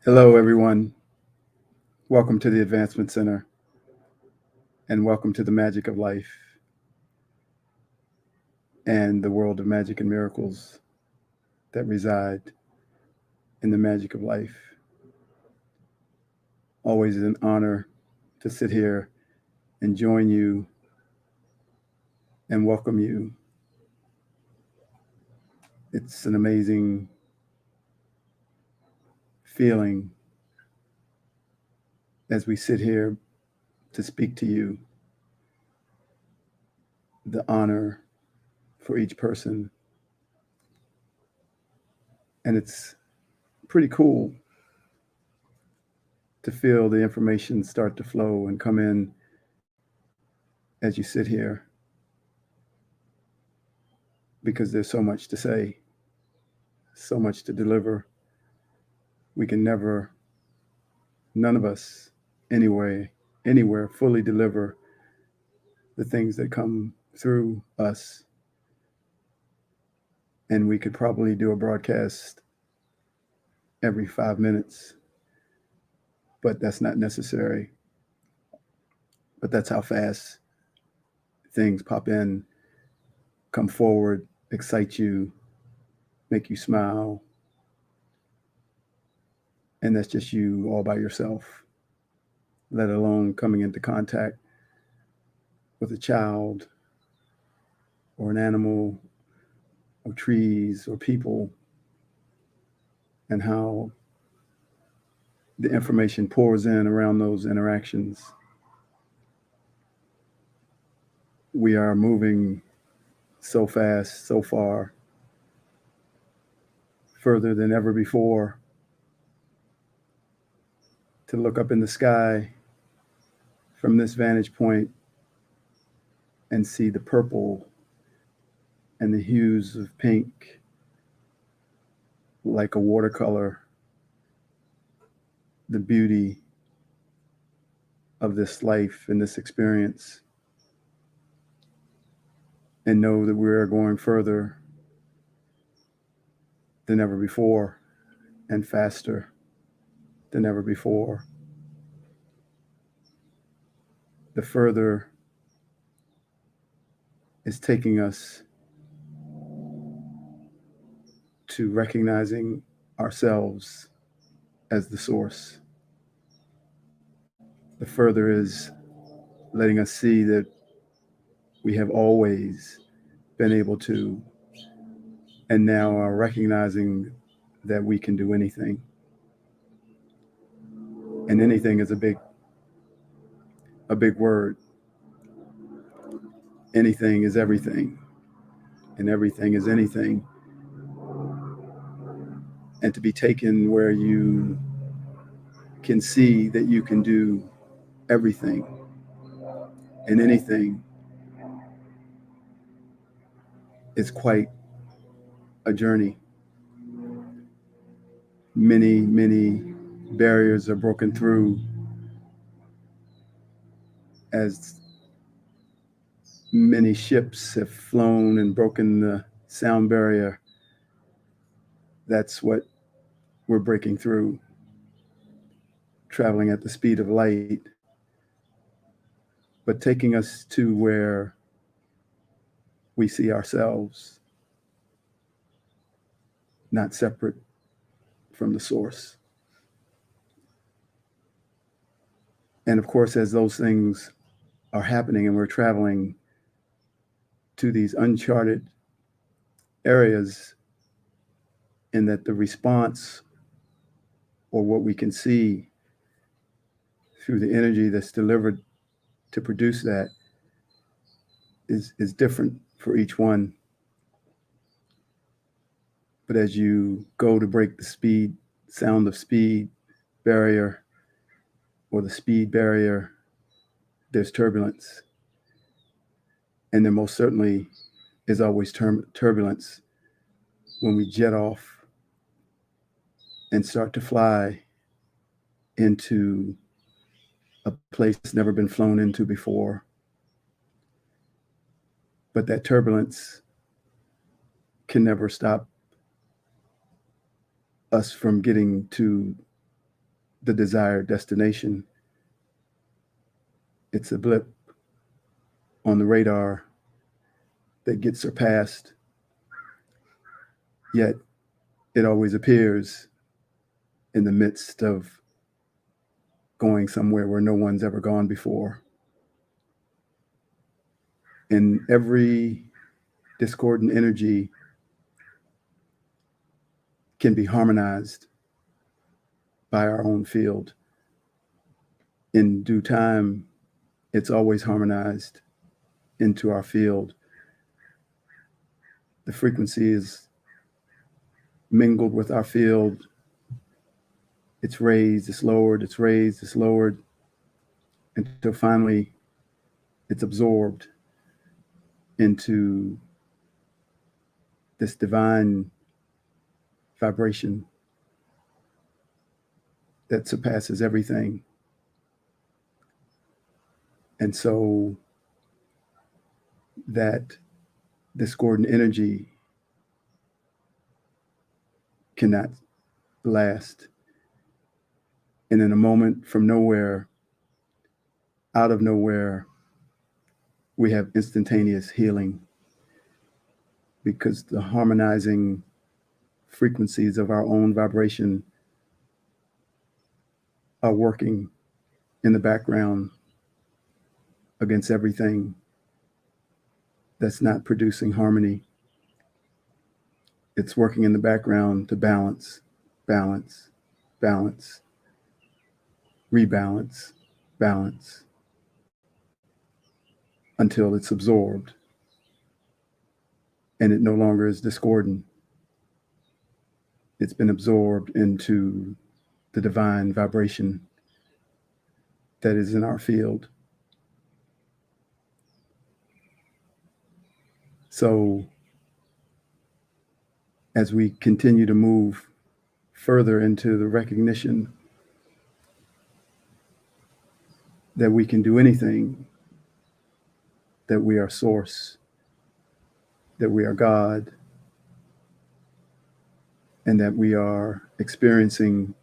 Hello, everyone. Welcome to the Advancement Center and welcome to the magic of life and the world of magic and miracles that reside in the magic of life. Always an honor to sit here and join you and welcome you. It's an amazing feeling as we sit here to speak to you. The honor for each person. And it's pretty cool to feel the information start to flow and come in as you sit here, because there's so much to say, so much to deliver. We can never, none of us, anywhere, fully deliver the things that come through us. And we could probably do a broadcast every 5 minutes, but that's not necessary. But that's how fast things pop in, come forward, excite you, make you smile. And that's just you all by yourself, let alone coming into contact with a child or an animal or trees or people, and how the information pours in around those interactions. We are moving so fast, so far, further than ever before, to look up in the sky from this vantage point and see the purple and the hues of pink like a watercolor, the beauty of this life and this experience, and know that we're going further than ever before and faster than ever before. The further is taking us to recognizing ourselves as the source. The further is letting us see that we have always been able to, and now are recognizing that we can do anything. And anything is a big word. Anything is everything, and everything is anything. And to be taken where you can see that you can do everything and anything is quite a journey. Many barriers are broken through as many ships have flown and broken the sound barrier. That's what we're breaking through, traveling at the speed of light, but taking us to where we see ourselves not separate from the source. And of course, as those things are happening and we're traveling to these uncharted areas, in that the response, or what we can see through the energy that's delivered to produce that, is different for each one. But as you go to break the sound of speed barrier, or the speed barrier, there's turbulence. And there most certainly is always turbulence when we jet off and start to fly into a place that's never been flown into before. But that turbulence can never stop us from getting to the desired destination. It's a blip on the radar that gets surpassed, yet it always appears in the midst of going somewhere where no one's ever gone before. And every discordant energy can be harmonized by our own field. In due time, it's always harmonized into our field. The frequency is mingled with our field. It's raised, it's lowered, it's raised, it's lowered, until finally it's absorbed into this divine vibration that surpasses everything. And so that discordant energy cannot last. And in a moment, from nowhere, out of nowhere, we have instantaneous healing, because the harmonizing frequencies of our own vibration are working in the background against everything that's not producing harmony. It's working in the background to balance, balance, balance, rebalance, balance, until it's absorbed and it no longer is discordant. It's been absorbed into the divine vibration that is in our field. So as we continue to move further into the recognition that we can do anything, that we are source, that we are God, and that we are experiencing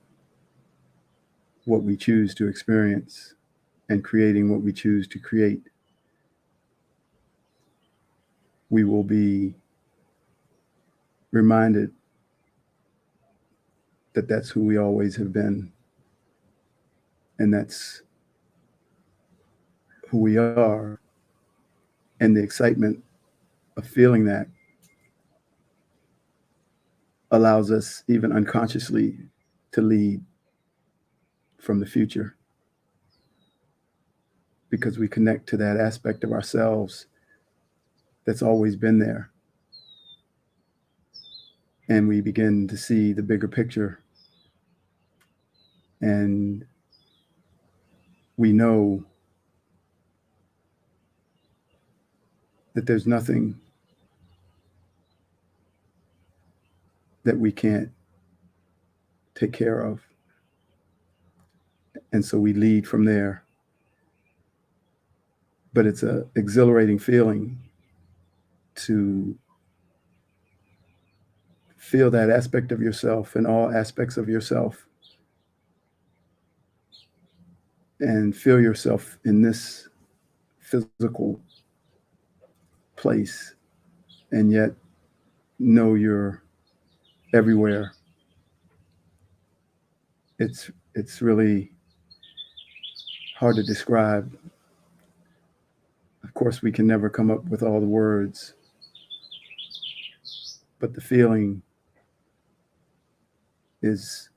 what we choose to experience and creating what we choose to create, we will be reminded that that's who we always have been, and that's who we are. And the excitement of feeling that allows us, even unconsciously, to lead from the future, because we connect to that aspect of ourselves that's always been there. And we begin to see the bigger picture. And we know that there's nothing that we can't take care of. And so we lead from there. But it's an exhilarating feeling to feel that aspect of yourself and all aspects of yourself, and feel yourself in this physical place, and yet know you're everywhere. It's really hard to describe. Of course, we can never come up with all the words, but the feeling is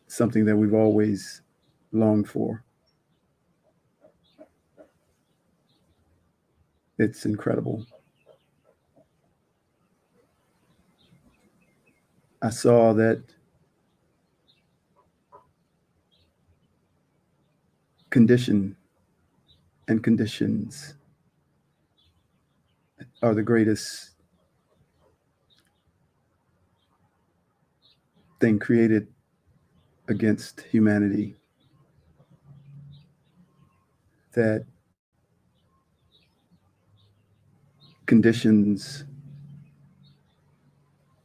something that we've always longed for. It's incredible. I saw that condition and conditions are the greatest thing created against humanity. That conditions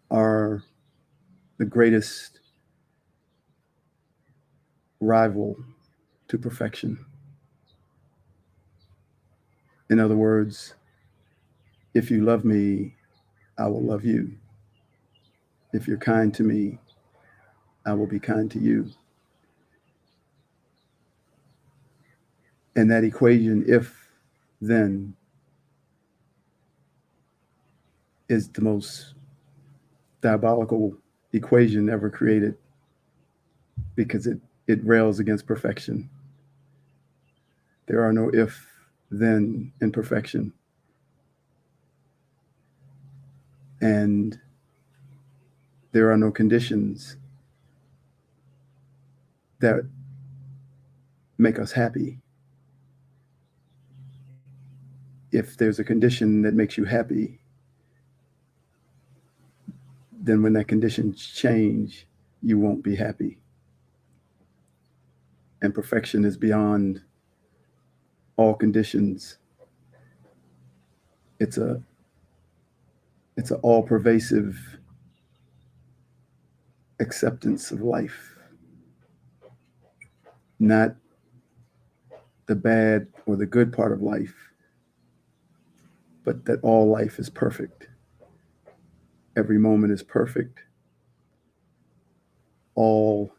are the greatest rival to perfection. In other words, if you love me, I will love you. If you're kind to me, I will be kind to you. And that equation, if then, is the most diabolical equation ever created because it rails against perfection. There are no if, then in perfection. And there are no conditions that make us happy. If there's a condition that makes you happy, then when that condition change, you won't be happy. And perfection is beyond all conditions. It's a all pervasive acceptance of life, not the bad or the good part of life, but that all life is perfect. Every moment is perfect. All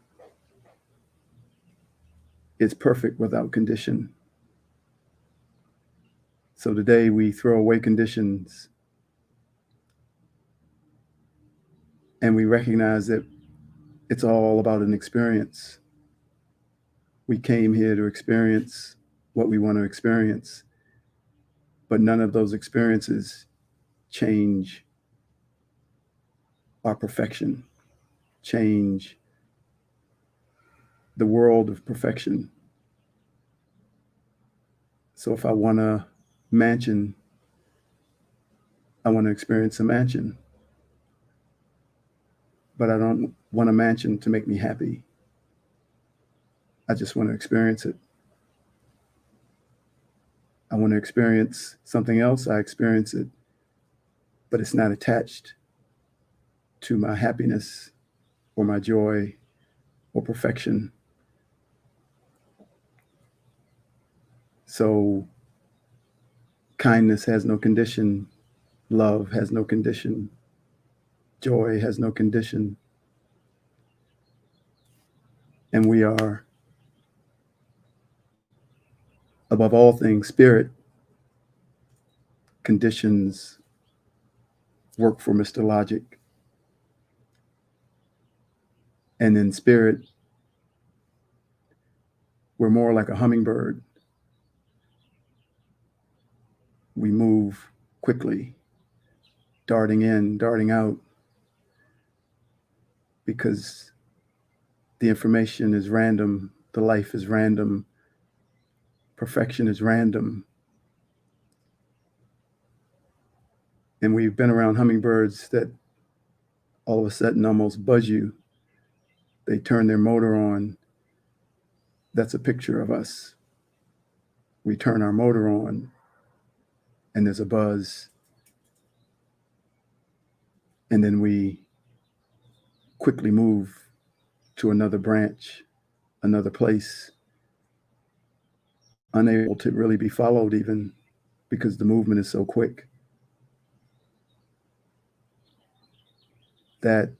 is perfect without condition. So today we throw away conditions and we recognize that it's all about an experience. We came here to experience what we want to experience, but none of those experiences change our perfection, change the world of perfection. So if I want a mansion, I want to experience a mansion, but I don't want a mansion to make me happy. I just want to experience it. I want to experience something else, I experience it, but it's not attached to my happiness or my joy or perfection. So kindness has no condition, love has no condition, joy has no condition. And we are, above all things, spirit. Conditions work for Mr. Logic. And in spirit, we're more like a hummingbird. We move quickly, darting in, darting out, because the information is random, the life is random, perfection is random. And we've been around hummingbirds that all of a sudden almost buzz you. They turn their motor on. That's a picture of us. We turn our motor on and there's a buzz. And then we quickly move to another branch, another place, unable to really be followed even because the movement is so quick. That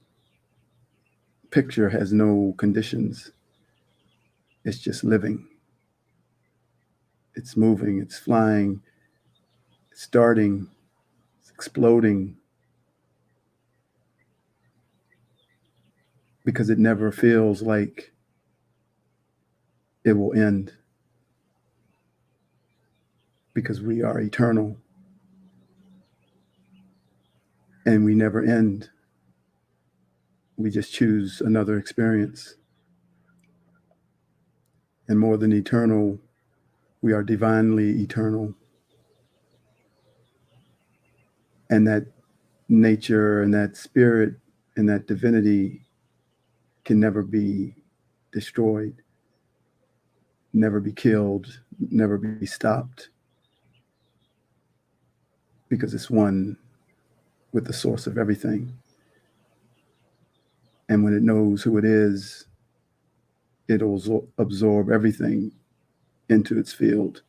picture has no conditions. It's just living. It's moving, it's flying, it's starting, it's exploding, because it never feels like it will end, because we are eternal and we never end. We just choose another experience. And more than eternal, we are divinely eternal. And that nature and that spirit and that divinity can never be destroyed, never be killed, never be stopped, because it's one with the source of everything. And when it knows who it is, it'll absorb everything into its field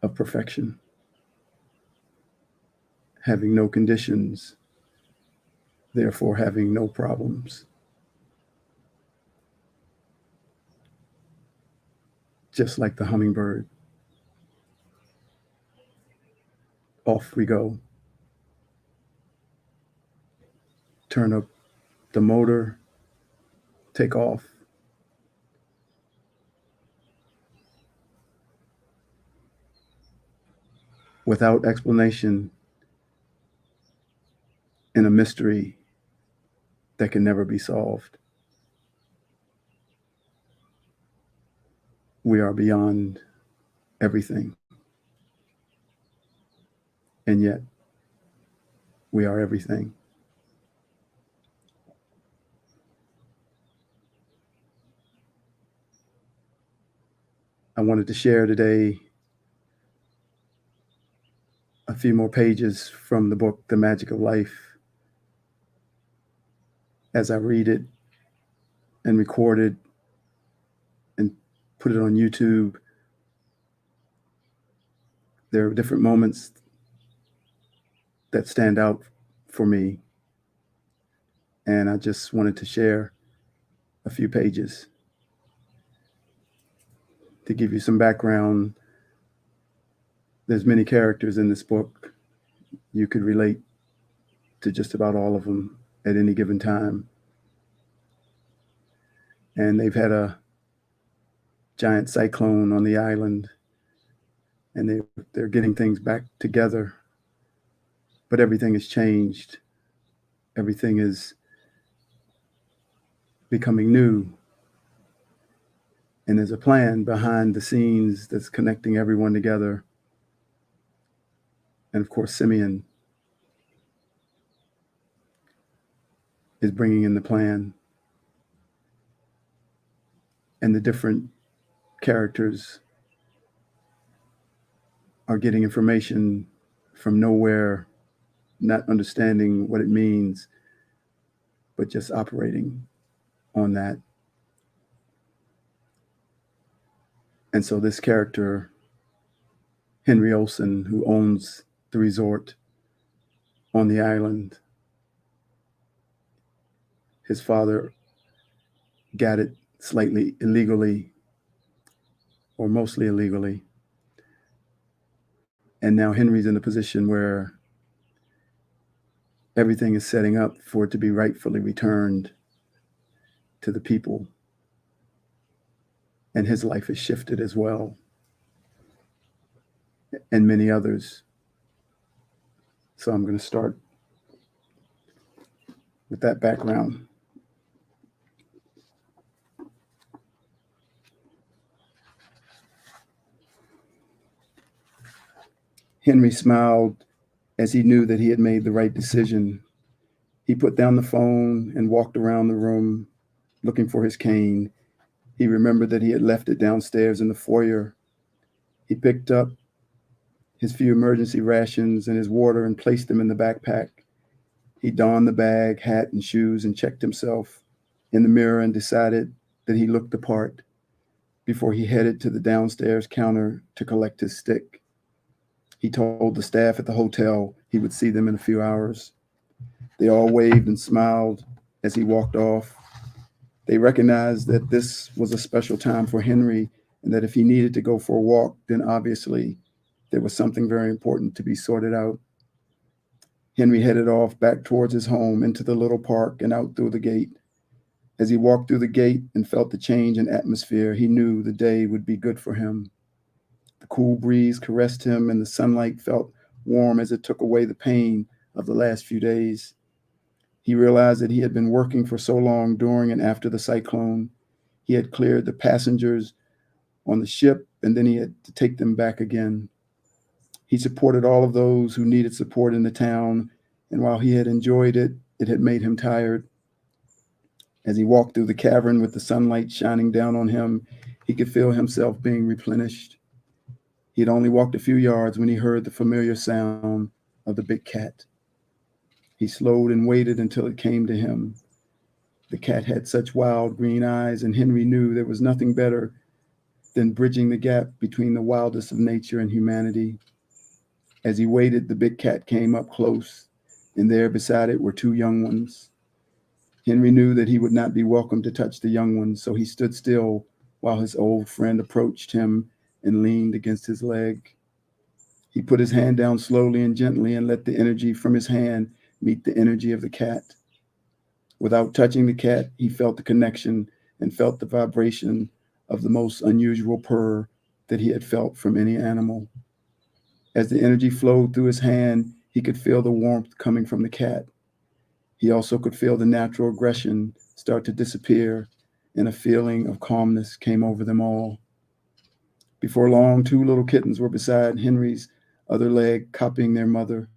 of perfection, having no conditions, therefore having no problems. Just like the hummingbird, off we go. Turn up the motor, take off. Without explanation, in a mystery that can never be solved. We are beyond everything, and yet we are everything. I wanted to share today a few more pages from the book, The Magic of Life. As I read it and record it and put it on YouTube, there are different moments that stand out for me. And I just wanted to share a few pages to give you some background. There's many characters in this book. You could relate to just about all of them at any given time. And they've had a giant cyclone on the island, and they're getting things back together. But everything has changed. Everything is becoming new. And there's a plan behind the scenes that's connecting everyone together. And of course, Simeon is bringing in the plan. And the different characters are getting information from nowhere, not understanding what it means, but just operating on that. And so this character, Henry Olsen, who owns the resort on the island, his father got it slightly illegally, or mostly illegally. And now Henry's in a position where everything is setting up for it to be rightfully returned to the people. And his life has shifted as well, and many others. So I'm going to start with that background. Henry smiled as he knew that he had made the right decision. He put down the phone and walked around the room looking for his cane. He remembered that he had left it downstairs in the foyer. He picked up his few emergency rations and his water and placed them in the backpack. He donned the bag, hat, and shoes and checked himself in the mirror and decided that he looked the part before he headed to the downstairs counter to collect his stick. He told the staff at the hotel he would see them in a few hours. They all waved and smiled as he walked off. They recognized that this was a special time for Henry, and that if he needed to go for a walk, then obviously there was something very important to be sorted out. Henry headed off back towards his home, into the little park and out through the gate. As he walked through the gate and felt the change in atmosphere, he knew the day would be good for him. The cool breeze caressed him, and the sunlight felt warm as it took away the pain of the last few days. He realized that he had been working for so long during and after the cyclone. He had cleared the passengers on the ship, and then he had to take them back again. He supported all of those who needed support in the town, and while he had enjoyed it, it had made him tired. As he walked through the cavern with the sunlight shining down on him, he could feel himself being replenished. He had only walked a few yards when he heard the familiar sound of the big cat. He slowed and waited until it came to him. The cat had such wild green eyes, and Henry knew there was nothing better than bridging the gap between the wildest of nature and humanity. As he waited, the big cat came up close, and there beside it were two young ones. Henry knew that he would not be welcome to touch the young ones, so he stood still while his old friend approached him and leaned against his leg. He put his hand down slowly and gently and let the energy from his hand meet the energy of the cat. Without touching the cat, he felt the connection and felt the vibration of the most unusual purr that he had felt from any animal. As the energy flowed through his hand, he could feel the warmth coming from the cat. He also could feel the natural aggression start to disappear, and a feeling of calmness came over them all. Before long, two little kittens were beside Henry's other leg, copying their mother.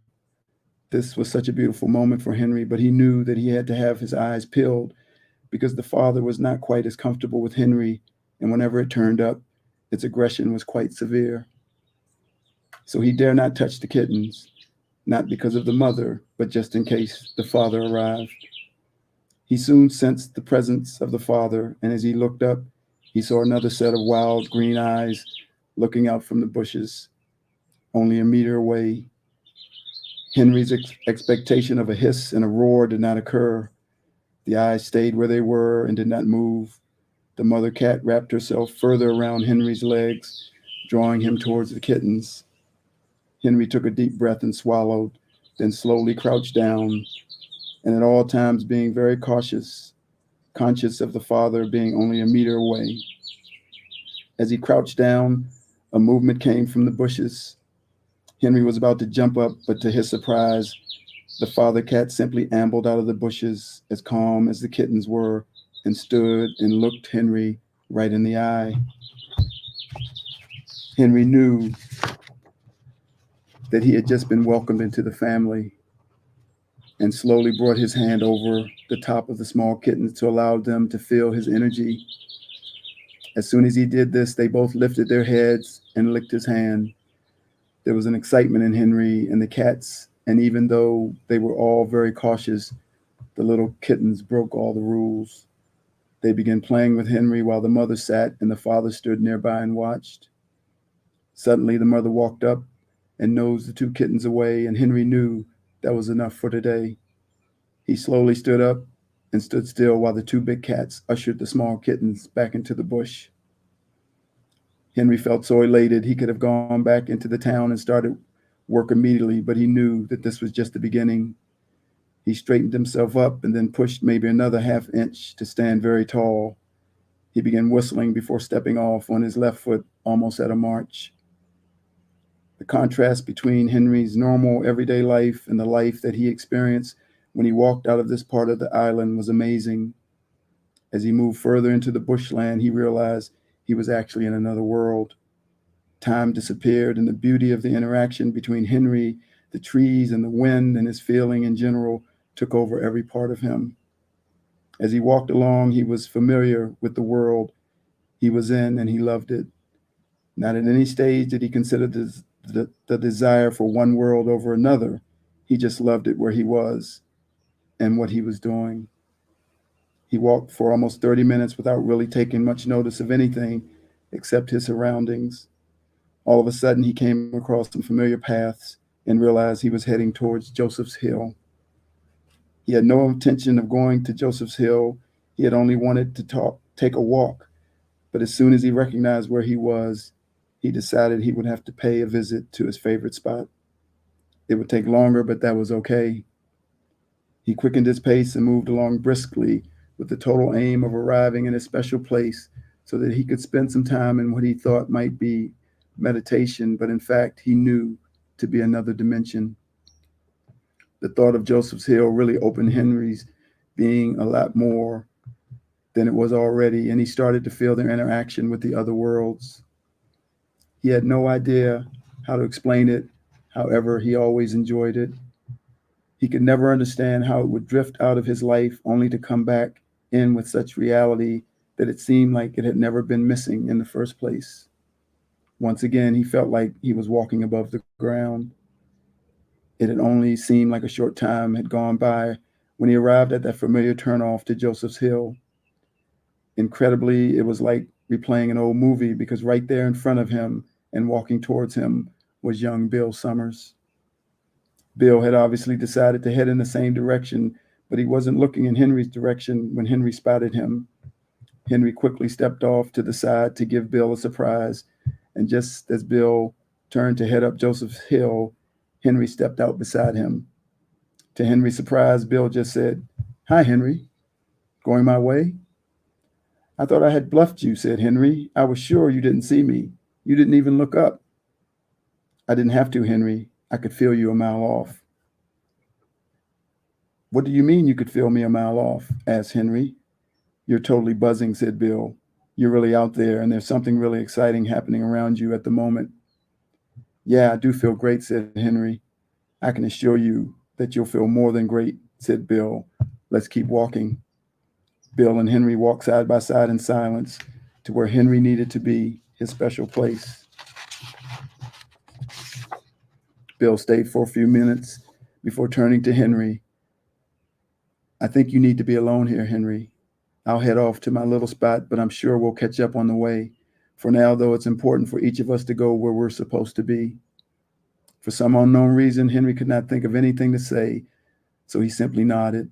This was such a beautiful moment for Henry, but he knew that he had to have his eyes peeled because the father was not quite as comfortable with Henry, and whenever it turned up, its aggression was quite severe. So he dare not touch the kittens, not because of the mother, but just in case the father arrived. He soon sensed the presence of the father, and as he looked up, he saw another set of wild green eyes looking out from the bushes, only a meter away. Henry's expectation of a hiss and a roar did not occur. The eyes stayed where they were and did not move. The mother cat wrapped herself further around Henry's legs, drawing him towards the kittens. Henry took a deep breath and swallowed, then slowly crouched down, and at all times being very cautious, conscious of the father being only a meter away. As he crouched down, a movement came from the bushes. Henry was about to jump up, but to his surprise, the father cat simply ambled out of the bushes as calm as the kittens were and stood and looked Henry right in the eye. Henry knew that he had just been welcomed into the family and slowly brought his hand over the top of the small kittens to allow them to feel his energy. As soon as he did this, they both lifted their heads and licked his hand. There was an excitement in Henry and the cats, and even though they were all very cautious, the little kittens broke all the rules. They began playing with Henry while the mother sat and the father stood nearby and watched. Suddenly, the mother walked up and nosed the two kittens away, and Henry knew that was enough for today. He slowly stood up and stood still while the two big cats ushered the small kittens back into the bush. Henry felt so elated he could have gone back into the town and started work immediately, but he knew that this was just the beginning. He straightened himself up and then pushed maybe another half inch to stand very tall. He began whistling before stepping off on his left foot, almost at a march. The contrast between Henry's normal everyday life and the life that he experienced when he walked out of this part of the island was amazing. As he moved further into the bushland, he realized he was actually in another world. Time disappeared, and the beauty of the interaction between Henry, the trees, and the wind, and his feeling in general took over every part of him. As he walked along, he was familiar with the world he was in, and he loved it. Not at any stage did he consider the desire for one world over another. He just loved it where he was and what he was doing. He walked for almost 30 minutes without really taking much notice of anything except his surroundings. All of a sudden, he came across some familiar paths and realized he was heading towards Joseph's Hill. He had no intention of going to Joseph's Hill. He had only wanted to take a walk. But as soon as he recognized where he was, he decided he would have to pay a visit to his favorite spot. It would take longer, but that was okay. He quickened his pace and moved along briskly with the total aim of arriving in a special place so that he could spend some time in what he thought might be meditation, but in fact, he knew to be another dimension. The thought of Joseph's Hill really opened Henry's being a lot more than it was already, and he started to feel their interaction with the other worlds. He had no idea how to explain it. However, he always enjoyed it. He could never understand how it would drift out of his life only to come back in with such reality that it seemed like it had never been missing in the first place. Once again, he felt like he was walking above the ground. It had only seemed like a short time had gone by When he arrived at that familiar turnoff to Joseph's Hill, incredibly, it was like replaying an old movie because right there in front of him and walking towards him was young Bill Summers. Bill had obviously decided to head in the same direction, but he wasn't looking in Henry's direction when Henry spotted him. Henry quickly stepped off to the side to give Bill a surprise, and just as Bill turned to head up Joseph's Hill, Henry stepped out beside him. To Henry's surprise, Bill just said, "Hi, Henry. Going my way?" "I thought I had bluffed you," said Henry. "I was sure you didn't see me. You didn't even look up." "I didn't have to, Henry. I could feel you a mile off." "What do you mean you could feel me a mile off?" asked Henry. "You're totally buzzing," said Bill. "You're really out there, and there's something really exciting happening around you at the moment." "Yeah, I do feel great," said Henry. "I can assure you that you'll feel more than great," said Bill. "Let's keep walking." Bill and Henry walked side by side in silence to where Henry needed to be, his special place. Bill stayed for a few minutes before turning to Henry. "I think you need to be alone here, Henry. I'll head off to my little spot, but I'm sure we'll catch up on the way. For now, though, it's important for each of us to go where we're supposed to be." For some unknown reason, Henry could not think of anything to say, so he simply nodded.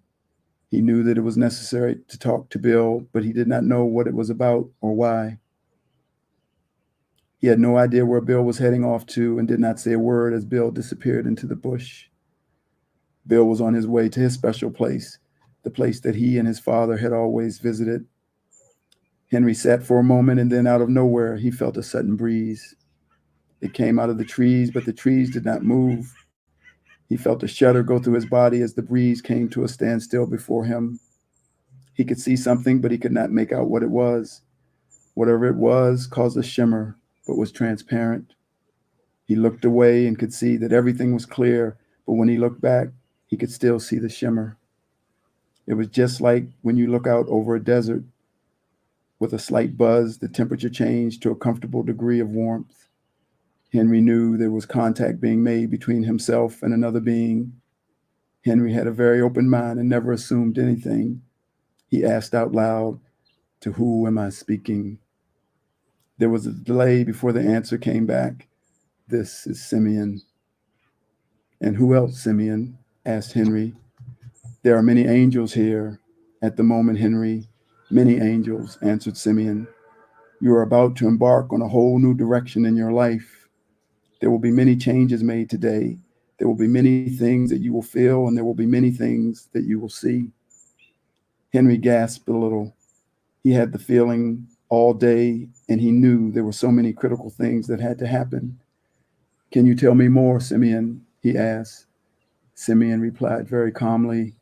He knew that it was necessary to talk to Bill, but he did not know what it was about or why. He had no idea where Bill was heading off to and did not say a word as Bill disappeared into the bush. Bill was on his way to his special place, the place that he and his father had always visited. Henry sat for a moment, and then out of nowhere, he felt a sudden breeze. It came out of the trees, but the trees did not move. He felt a shudder go through his body as the breeze came to a standstill before him. He could see something, but he could not make out what it was. Whatever it was caused a shimmer, but was transparent. He looked away and could see that everything was clear, but when he looked back, he could still see the shimmer. It was just like when you look out over a desert. With a slight buzz, the temperature changed to a comfortable degree of warmth. Henry knew there was contact being made between himself and another being. Henry had a very open mind and never assumed anything. He asked out loud, "To who am I speaking?" There was a delay before the answer came back. "This is Simeon." "And who else, Simeon?" asked Henry. "There are many angels here at the moment, Henry. Many angels," answered Simeon. "You are about to embark on a whole new direction in your life. There will be many changes made today. There will be many things that you will feel, and there will be many things that you will see." Henry gasped a little. He had the feeling all day, and he knew there were so many critical things that had to happen. "Can you tell me more, Simeon?" he asked. Simeon replied very calmly,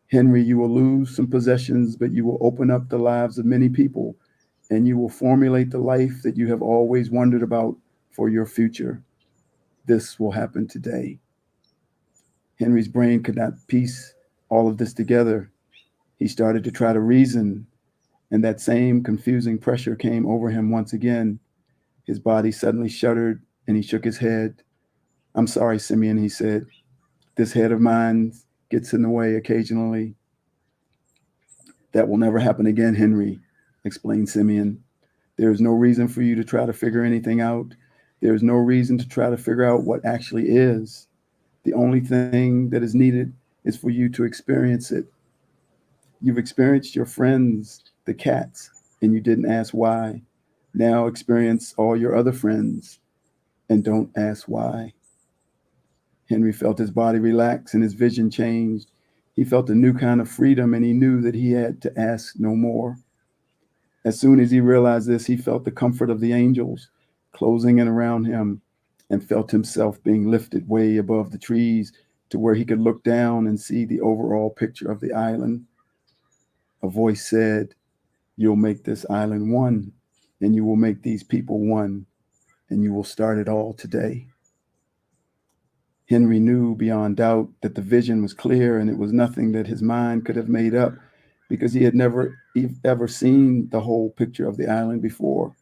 "Henry, you will lose some possessions, but you will open up the lives of many people, and you will formulate the life that you have always wondered about for your future. This will happen today." Henry's brain could not piece all of this together. He started to try to reason, and that same confusing pressure came over him once again. His body suddenly shuddered, and he shook his head. "I'm sorry, Simeon," he said. "This head of mine gets in the way occasionally." "That will never happen again, Henry," explained Simeon. "There is no reason for you to try to figure anything out. There is no reason to try to figure out what actually is. The only thing that is needed is for you to experience it. You've experienced your friends, the cats, and you didn't ask why. Now experience all your other friends and don't ask why." Henry felt his body relax and his vision changed. He felt a new kind of freedom, and he knew that he had to ask no more. As soon as he realized this, he felt the comfort of the angels closing in around him and felt himself being lifted way above the trees to where he could look down and see the overall picture of the island. A voice said, "You'll make this island one, and you will make these people one, and you will start it all today." Henry knew beyond doubt that the vision was clear, and it was nothing that his mind could have made up because he had never ever seen the whole picture of the island before.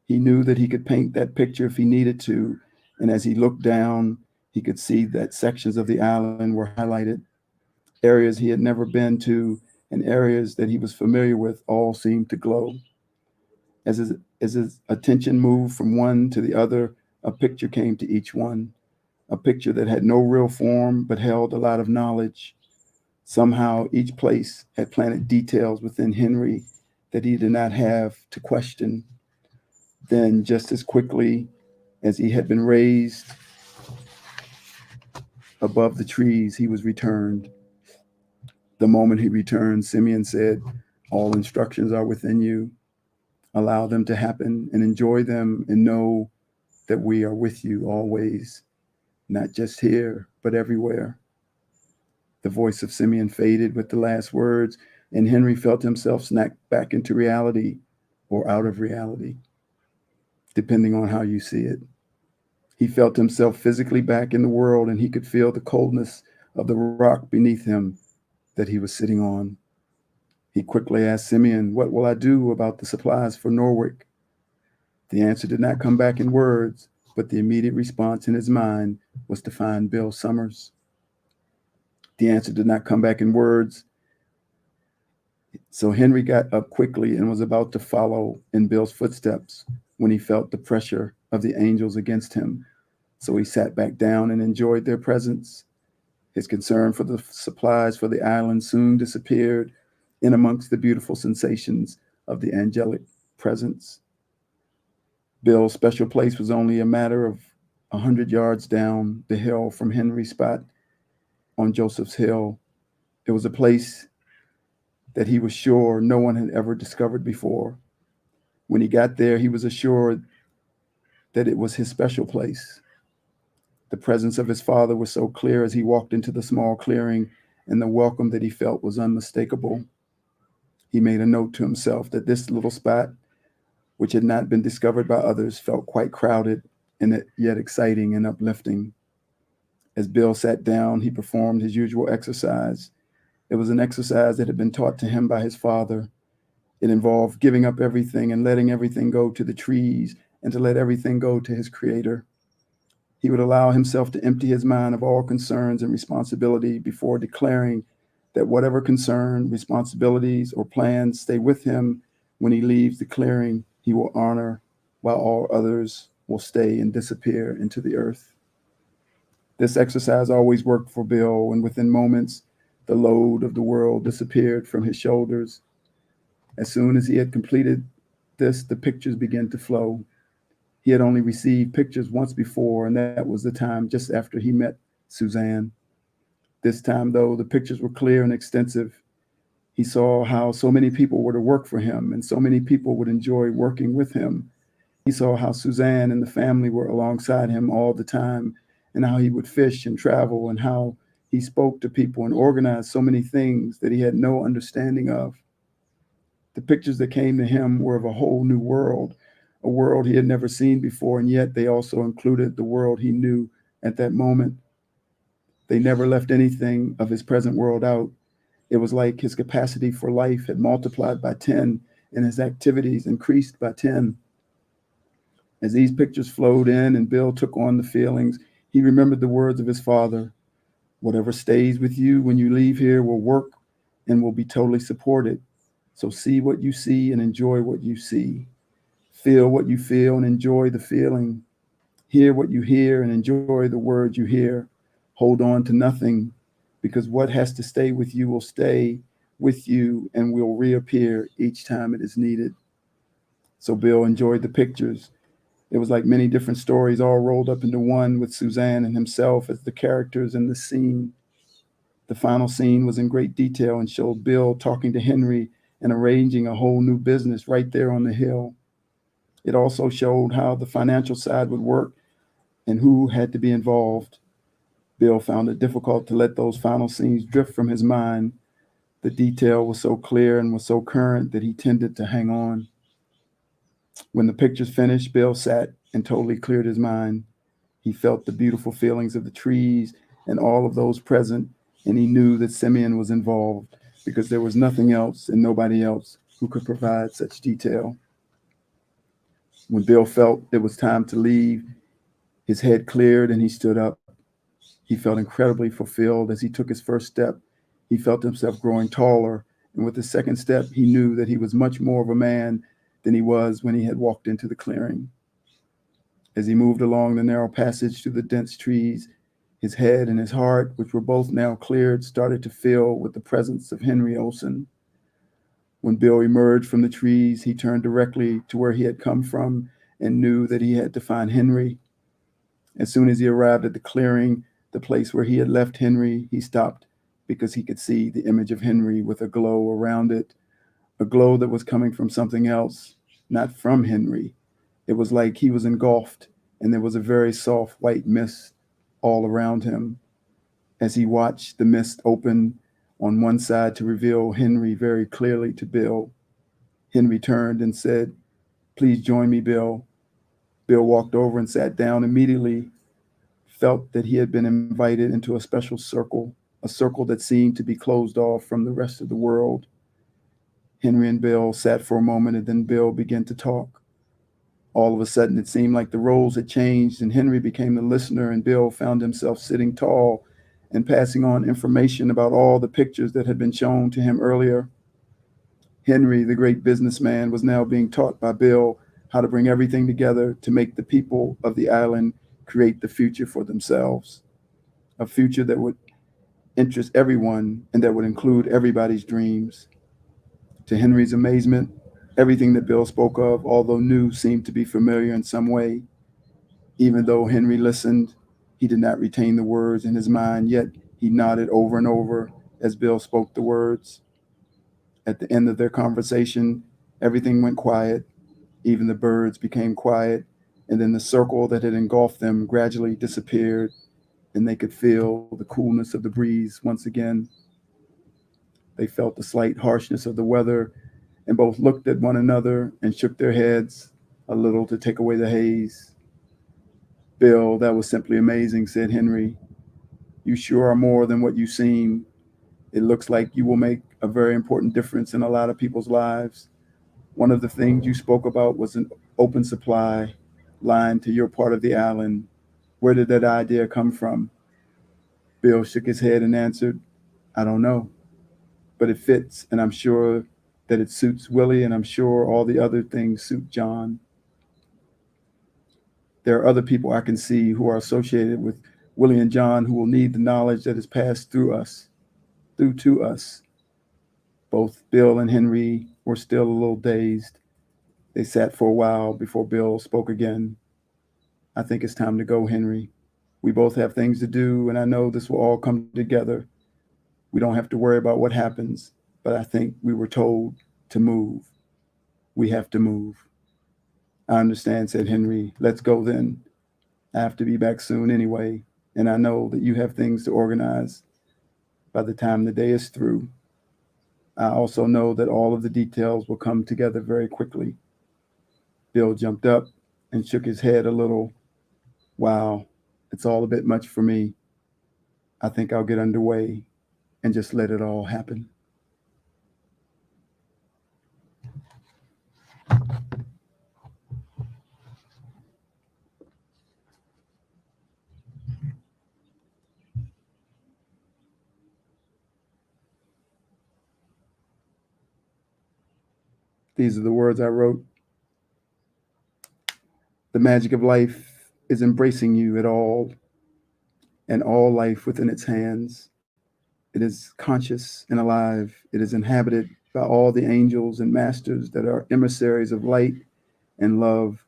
He knew that he could paint that picture if he needed to, and as he looked down, he could see that sections of the island were highlighted. Areas he had never been to and areas that he was familiar with all seemed to glow. As his attention moved from one to the other, a picture came to each one, a picture that had no real form but held a lot of knowledge. Somehow each place had planted details within Henry that he did not have to question. Then, just as quickly as he had been raised above the trees, he was returned. The moment he returned, Simeon said, "All instructions are within you. Allow them to happen and enjoy them and know that we are with you always, not just here, but everywhere." The voice of Simeon faded with the last words, and Henry felt himself snapped back into reality or out of reality, depending on how you see it. He felt himself physically back in the world, and he could feel the coldness of the rock beneath him that he was sitting on. He quickly asked Simeon, "What will I do about the supplies for Norwich?" The answer did not come back in words, but the immediate response in his mind was to find Bill Summers. The answer did not come back in words, so Henry got up quickly and was about to follow in Bill's footsteps when he felt the pressure of the angels against him. So he sat back down and enjoyed their presence. His concern for the supplies for the island soon disappeared in amongst the beautiful sensations of the angelic presence. Bill's special place was only a matter of 100 yards down the hill from Henry's spot on Joseph's Hill. It was a place that he was sure no one had ever discovered before. When he got there, he was assured that it was his special place. The presence of his father was so clear as he walked into the small clearing, and the welcome that he felt was unmistakable. He made a note to himself that this little spot, which had not been discovered by others, felt quite crowded and yet exciting and uplifting. As Bill sat down, he performed his usual exercise. It was an exercise that had been taught to him by his father. It involved giving up everything and letting everything go to the trees and to let everything go to his creator. He would allow himself to empty his mind of all concerns and responsibility before declaring that whatever concern, responsibilities, or plans stay with him when he leaves the clearing, he will honor, while all others will stay and disappear into the earth. This exercise always worked for Bill, and within moments, the load of the world disappeared from his shoulders. As soon as he had completed this, the pictures began to flow. He had only received pictures once before, and that was the time just after he met Suzanne. This time, though, the pictures were clear and extensive. He saw how so many people were to work for him, and so many people would enjoy working with him. He saw how Suzanne and the family were alongside him all the time, and how he would fish and travel, and how he spoke to people and organized so many things that he had no understanding of. The pictures that came to him were of a whole new world, a world he had never seen before, and yet they also included the world he knew at that moment. They never left anything of his present world out. It was like his capacity for life had multiplied by 10 and his activities increased by 10. As these pictures flowed in and Bill took on the feelings, he remembered the words of his father. "Whatever stays with you when you leave here will work and will be totally supported. So see what you see and enjoy what you see. Feel what you feel and enjoy the feeling. Hear what you hear and enjoy the words you hear. Hold on to nothing, because what has to stay with you will stay with you and will reappear each time it is needed." So Bill enjoyed the pictures. It was like many different stories all rolled up into one, with Suzanne and himself as the characters in the scene. The final scene was in great detail and showed Bill talking to Henry and arranging a whole new business right there on the hill. It also showed how the financial side would work and who had to be involved. Bill found it difficult to let those final scenes drift from his mind. The detail was so clear and was so current that he tended to hang on. When the pictures finished, Bill sat and totally cleared his mind. He felt the beautiful feelings of the trees and all of those present, and he knew that Simeon was involved because there was nothing else and nobody else who could provide such detail. When Bill felt it was time to leave, his head cleared and he stood up. He felt incredibly fulfilled as he took his first step. He felt himself growing taller, and with the second step, he knew that he was much more of a man than he was when he had walked into the clearing. As he moved along the narrow passage through the dense trees, his head and his heart, which were both now cleared, started to fill with the presence of Henry Olsen. When Bill emerged from the trees, he turned directly to where he had come from and knew that he had to find Henry. As soon as he arrived at the clearing, the place where he had left Henry, he stopped because he could see the image of Henry with a glow around it, a glow that was coming from something else, not from Henry. It was like he was engulfed, and there was a very soft white mist all around him. As he watched the mist open on one side to reveal Henry very clearly to Bill, Henry turned and said, "Please join me, Bill." Bill walked over and sat down immediately, felt that he had been invited into a special circle, a circle that seemed to be closed off from the rest of the world. Henry and Bill sat for a moment, and then Bill began to talk. All of a sudden, it seemed like the roles had changed, and Henry became the listener, and Bill found himself sitting tall and passing on information about all the pictures that had been shown to him earlier. Henry, the great businessman, was now being taught by Bill how to bring everything together to make the people of the island create the future for themselves, a future that would interest everyone and that would include everybody's dreams. To Henry's amazement, everything that Bill spoke of, although new, seemed to be familiar in some way. Even though Henry listened, he did not retain the words in his mind, yet he nodded over and over as Bill spoke the words. At the end of their conversation, everything went quiet. Even the birds became quiet, and then the circle that had engulfed them gradually disappeared, and they could feel the coolness of the breeze once again. They felt the slight harshness of the weather, and both looked at one another and shook their heads a little to take away the haze. "Bill, that was simply amazing," said Henry. "You sure are more than what you seem. It looks like you will make a very important difference in a lot of people's lives. One of the things you spoke about was an open supply line to your part of the island. Where did that idea come from?" Bill shook his head and answered, "I don't know, but it fits, and I'm sure that it suits Willie, and I'm sure all the other things suit John. There are other people I can see who are associated with Willie and John who will need the knowledge that has passed through to us." Both Bill and Henry were still a little dazed. They sat for a while before Bill spoke again. "I think it's time to go, Henry. We both have things to do, and I know this will all come together. We don't have to worry about what happens, but I think we were told to move. We have to move." "I understand," said Henry. "Let's go then. I have to be back soon anyway, and I know that you have things to organize by the time the day is through. I also know that all of the details will come together very quickly." Bill jumped up and shook his head a little. "Wow, it's all a bit much for me. I think I'll get underway and just let it all happen." These are the words I wrote. "The magic of life is embracing you at all and all life within its hands. It is conscious and alive. It is inhabited by all the angels and masters that are emissaries of light and love.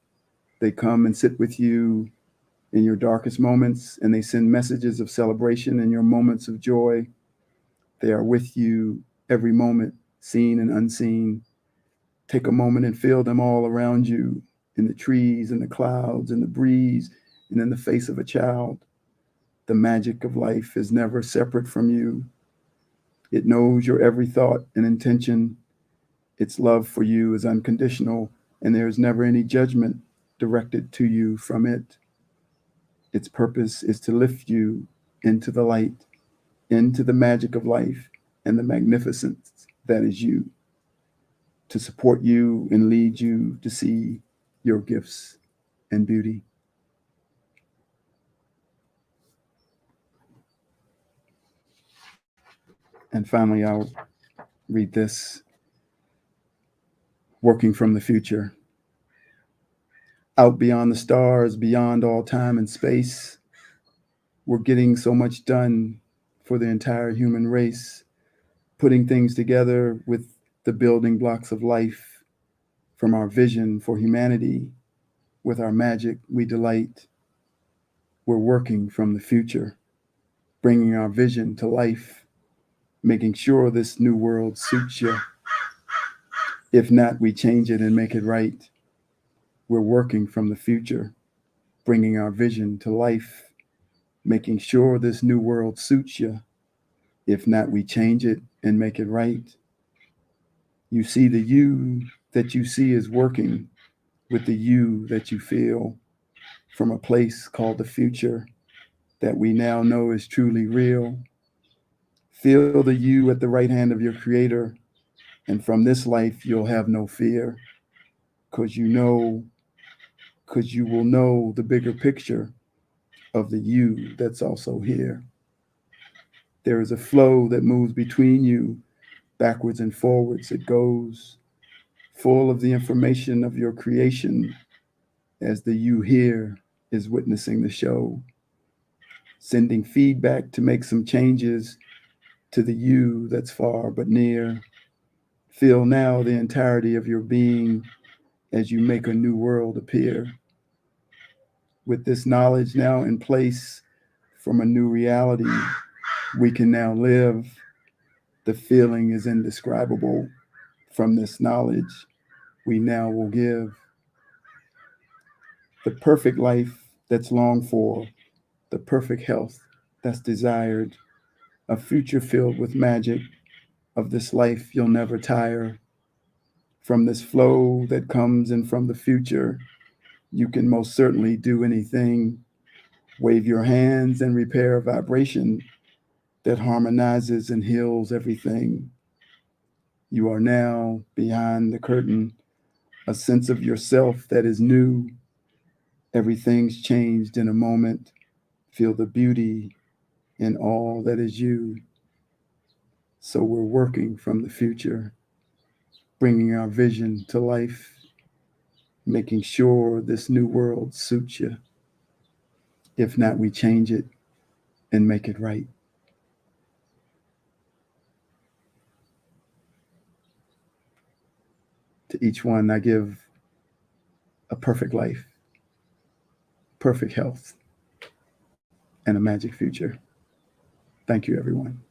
They come and sit with you in your darkest moments, and they send messages of celebration in your moments of joy. They are with you every moment, seen and unseen. Take a moment and feel them all around you, in the trees, in the clouds, in the breeze, and in the face of a child. The magic of life is never separate from you. It knows your every thought and intention. Its love for you is unconditional, and there is never any judgment directed to you from it. Its purpose is to lift you into the light, into the magic of life and the magnificence that is you, to support you and lead you to see your gifts and beauty." And finally, I'll read this. Working from the future. Out beyond the stars, beyond all time and space, we're getting so much done for the entire human race, putting things together with the building blocks of life from our vision for humanity. With our magic, we delight. We're working from the future, bringing our vision to life, making sure this new world suits you. If not, we change it and make it right. We're working from the future, bringing our vision to life, making sure this new world suits you. If not, we change it and make it right. You see, the you that you see is working with the you that you feel from a place called the future that we now know is truly real. Feel the you at the right hand of your creator, and from this life you'll have no fear, because you will know the bigger picture of the you that's also here. There is a flow that moves between you, backwards and forwards. It goes full of the information of your creation as the you here is witnessing the show, sending feedback to make some changes to the you that's far but near. Feel now the entirety of your being as you make a new world appear. With this knowledge now in place from a new reality, we can now live. The feeling is indescribable. From this knowledge, we now will give the perfect life that's longed for, the perfect health that's desired, a future filled with magic. Of this life, you'll never tire. From this flow that comes in from the future, you can most certainly do anything. Wave your hands and repair a vibration that harmonizes and heals everything. You are now behind the curtain, a sense of yourself that is new. Everything's changed in a moment. Feel the beauty in all that is you. So we're working from the future, bringing our vision to life, making sure this new world suits you. If not, we change it and make it right. To each one, I give a perfect life, perfect health, and a magic future. Thank you, everyone.